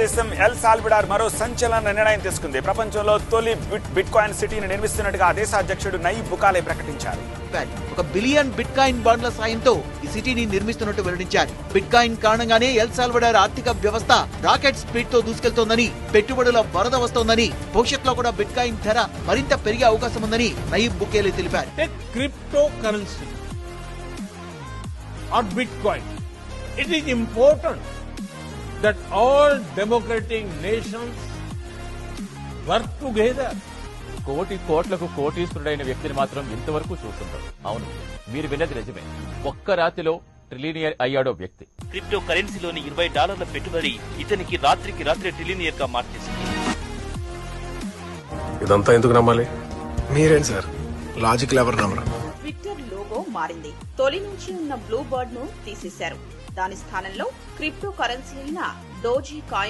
దేశం El Salvador మరో సంచలన నిర్ణయం తీసుకుంది. ప్రపంచంలో తొలి బిట్ కాయిన్ సిటీని నిర్మిస్తున్నట్టుగా ఆ దేశ అధ్యక్షుడు నయీబ్ బుకాలే ప్రకటించారు. 1 బిలియన్ బిట్ కాయిన్ బాండ్ల సాయంతో ఈ సిటీని నిర్మిస్తున్నట్టు వెల్లడించారు. బిట్ కాయిన్ కారణంగానే ఎల్ సాల్వడార్ ఆర్థిక వ్యవస్థ రాకెట్ స్పీడ్ తో దూసుకెళ్తోందని, పెట్టుబడుల వరద వస్తోందని, భవిష్యత్తులో కూడా బిట్ కాయిన్ ధర మరింత పెరిగే అవకాశం ఉందని నయీబ్ బుకేలే తెలిపారు. Crypto currency or Bitcoin. It is important that all democratic nations work together. కోట్లకు కోటీశ్వరుడైన వ్యక్తిని మాత్రం ఇంతవరకు చూస్తుంటారు. అవును, మీరు విన్నది నిజమే. ఒక్క రాతిలో ట్రిలినియర్ అయ్యాడో వ్యక్తి. క్రిప్టో కరెన్సీలోని $20 పెట్టుబడి ఇతనికి రాత్రికి రాత్రి ట్రిలినియర్ గా మార్చేసింది. ఇదంతా ఎందుకు నమ్మాలి? మీరేంటి సార్ లాజిక్ ఎవరు నమ్మరు? ట్విట్టర్ లోగో మారింది. తొలి నుంచి ఉన్న బ్లూ బర్డ్ ను తీసేశారు. దాని స్థానంలో క్రిప్టో కరెన్సీ అయిన డోజీ కాయిన్